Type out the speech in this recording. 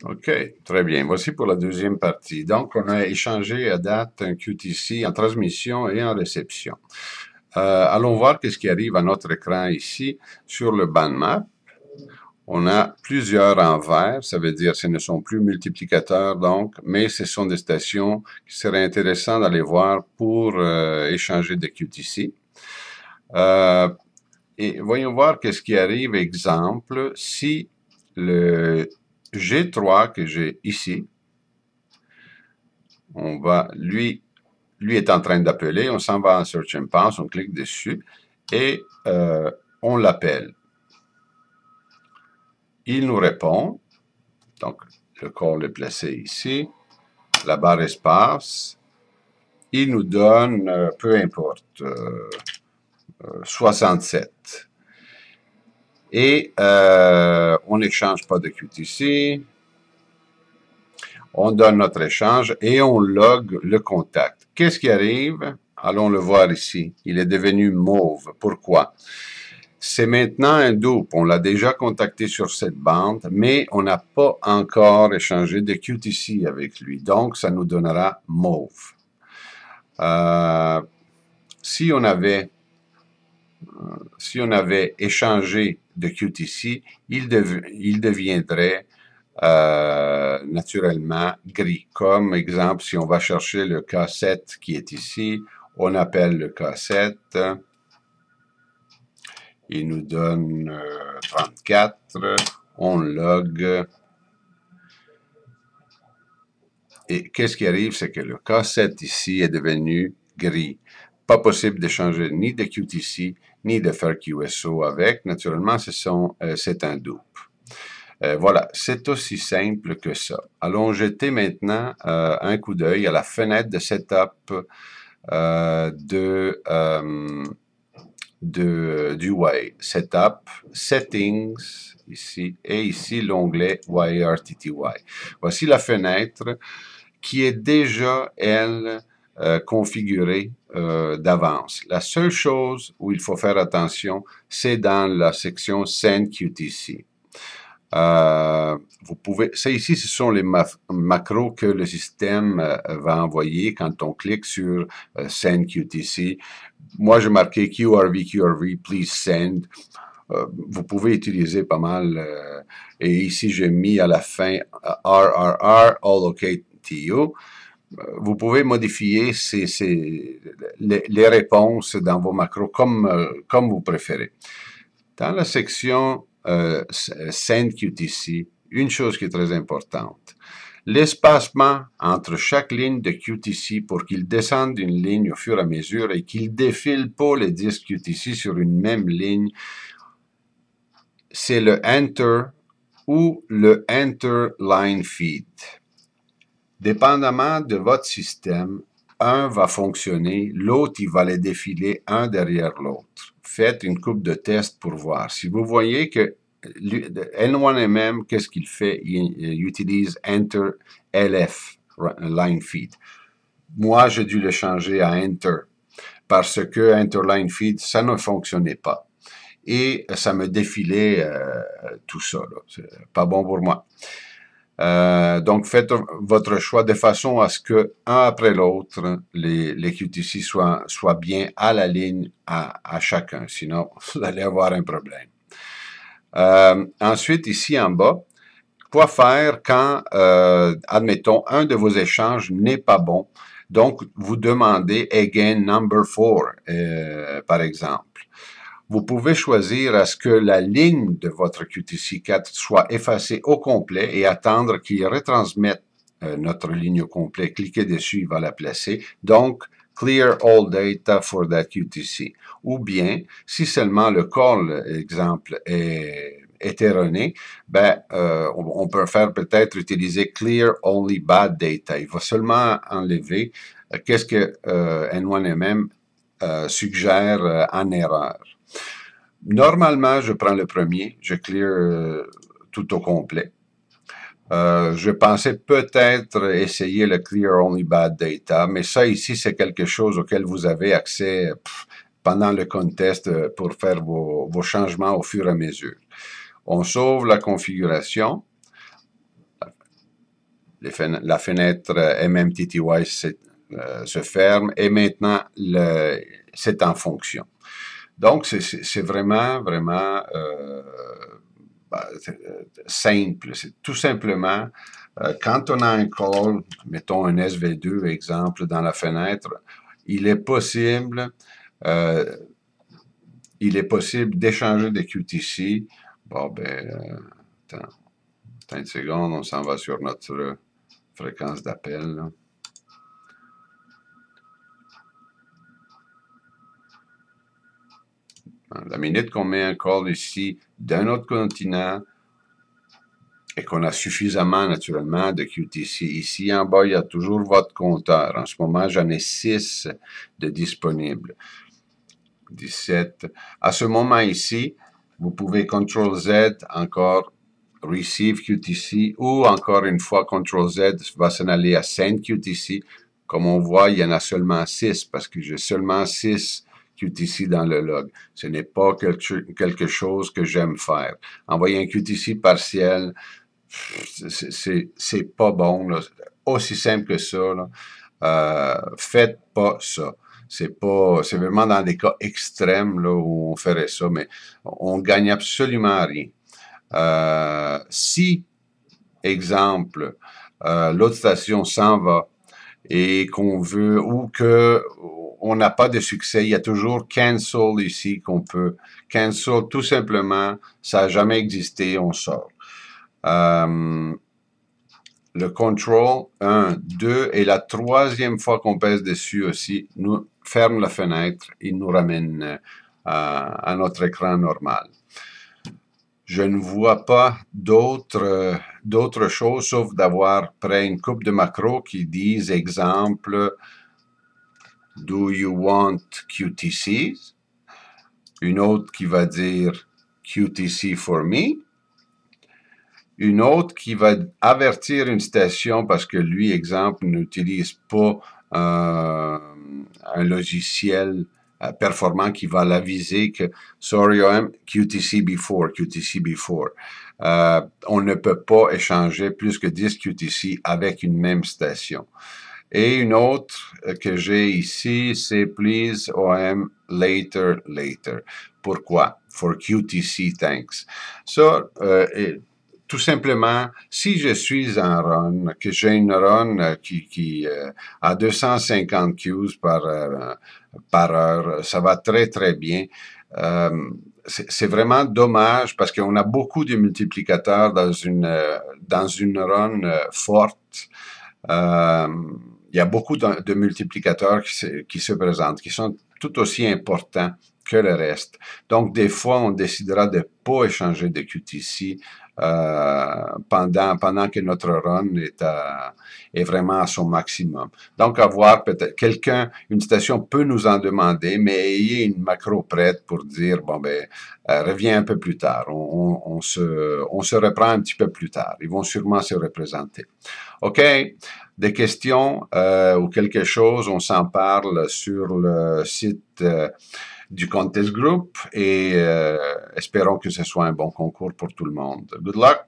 OK, très bien. Voici pour la deuxième partie. Donc, on a échangé à date un QTC en transmission et en réception. Allons voir qu'est-ce qui arrive à notre écran ici sur le band map. On a plusieurs en vert, ça veut dire que ce ne sont plus multiplicateurs donc, mais ce sont des stations qui seraient intéressantes d'aller voir pour échanger des QTC. Euh, et voyons voir qu'est-ce qui arrive. Exemple, si le G3 que j'ai ici, on va, lui est en train d'appeler, on s'en va en Search and Pass, on clique dessus et on l'appelle. Il nous répond, donc le call est placé ici, la barre espace, il nous donne, peu importe, 67. Et on n'échange pas de QTC, on donne notre échange et on log le contact. Qu'est-ce qui arrive? Allons le voir ici. Il est devenu mauve. Pourquoi? C'est maintenant un dupe. On l'a déjà contacté sur cette bande, mais on n'a pas encore échangé de QTC avec lui. Donc, ça nous donnera mauve. Si on avait échangé de QTC, il deviendrait naturellement gris. Comme exemple, si on va chercher le K7 qui est ici, on appelle le K7, il nous donne 34, on log, et qu'est-ce qui arrive, c'est que le K7 ici est devenu gris. Pas possible d'échanger ni de QTC, ni de faire QSO avec. Naturellement, c'est un dupe. Voilà, c'est aussi simple que ça. Allons jeter maintenant un coup d'œil à la fenêtre de setup du Way. Setup, Settings, ici, et ici l'onglet YRTTY. Voici la fenêtre qui est déjà, elle, configurée d'avance. La seule chose où il faut faire attention, c'est dans la section Send QTC. Vous pouvez, ça ici, ce sont les macros que le système va envoyer quand on clique sur Send QTC. Moi, j'ai marqué QRV, please send. Vous pouvez utiliser pas mal. Et ici, j'ai mis à la fin RRR, allocate TO. Vous pouvez modifier les réponses dans vos macros comme vous préférez. Dans la section Send QTC, une chose qui est très importante, l'espacement entre chaque ligne de QTC pour qu'il descende d'une ligne au fur et à mesure et qu'il défile pas les 10 QTC sur une même ligne, c'est le Enter ou le Enter Line Feed. Dépendamment de votre système, un va fonctionner, l'autre, il va les défiler un derrière l'autre. Faites une coupe de tests pour voir. Si vous voyez que N1MM, qu'est-ce qu'il fait? Il utilise Enter LF, Line Feed. Moi, j'ai dû le changer à Enter parce que Enter Line Feed, ça ne fonctionnait pas. Et ça me défilait tout ça. C'est pas bon pour moi. Donc, faites votre choix de façon à ce que, un après l'autre, les QTC soient bien à la ligne à chacun. Sinon, vous allez avoir un problème. Ensuite, ici en bas, quoi faire quand, admettons, un de vos échanges n'est pas bon. Donc, vous demandez again number 4, par exemple. Vous pouvez choisir à ce que la ligne de votre QTC4 soit effacée au complet et attendre qu'il retransmette notre ligne au complet. Cliquez dessus, il va la placer. Donc, clear all data for that QTC. Ou bien, si seulement le call, exemple, est erroné, ben, on peut faire peut-être utiliser clear only bad data. Il va seulement enlever qu'est-ce que N1MM suggère en erreur. Normalement, je prends le premier, je clear tout au complet. Je pensais peut-être essayer le Clear Only Bad Data, mais ça ici, c'est quelque chose auquel vous avez accès pendant le contest pour faire vos changements au fur et à mesure. On sauve la configuration. la fenêtre MMTTY se ferme et maintenant c'est en fonction. Donc, c'est vraiment, vraiment simple. C'est tout simplement, quand on a un call, mettons un SV2 exemple dans la fenêtre, il est possible d'échanger des QTC. Bon, ben, attends une seconde, on s'en va sur notre fréquence d'appel. La minute qu'on met un call ici d'un autre continent et qu'on a suffisamment, naturellement, de QTC, ici en bas, il y a toujours votre compteur. En ce moment, j'en ai 6 de disponibles. 17. À ce moment ici, vous pouvez CTRL-Z, encore Receive QTC, ou encore une fois, CTRL-Z va s'en aller à Send QTC. Comme on voit, il y en a seulement 6 parce que j'ai seulement 6 QTC dans le log. Ce n'est pas quelque chose que j'aime faire. Envoyer un QTC partiel, c'est pas bon, là. Aussi simple que ça, là. Faites pas ça. C'est vraiment dans des cas extrêmes, là, où on ferait ça, mais on gagne absolument rien. Si, exemple, l'autre station s'en va et qu'on veut, ou que on n'a pas de succès, il y a toujours cancel ici qu'on peut cancel tout simplement, ça n'a jamais existé, on sort. Le control 1, 2 et la troisième fois qu'on pèse dessus aussi, nous ferme la fenêtre, il nous ramène à notre écran normal. Je ne vois pas d'autres choses sauf d'avoir près une coupe de macros qui disent, exemple, do you want QTCs? Une autre qui va dire QTC for me. Une autre qui va avertir une station parce que lui, exemple, n'utilise pas un logiciel performant qui va l'aviser que sorry OM, QTC before. On ne peut pas échanger plus que 10 QTC avec une même station. Et une autre que j'ai ici, c'est please OM later. Pourquoi? For QTC, thanks. Ça, tout simplement, si je suis en run, que j'ai une run qui a 250 queues par heure, ça va très, très bien. C'est vraiment dommage parce qu'on a beaucoup de multiplicateurs dans une run forte. Il y a beaucoup de multiplicateurs qui se présentent, qui sont tout aussi importants que le reste. Donc, des fois, on décidera de pas échanger de QTC pendant que notre run est vraiment à son maximum. Donc, avoir peut-être une station peut nous en demander, mais ayez une macro prête pour dire, bon, ben, reviens un peu plus tard. On se reprend un petit peu plus tard. Ils vont sûrement se représenter. OK? Des questions ou quelque chose, on s'en parle sur le site du Contest Group et espérons que ce soit un bon concours pour tout le monde. Good luck!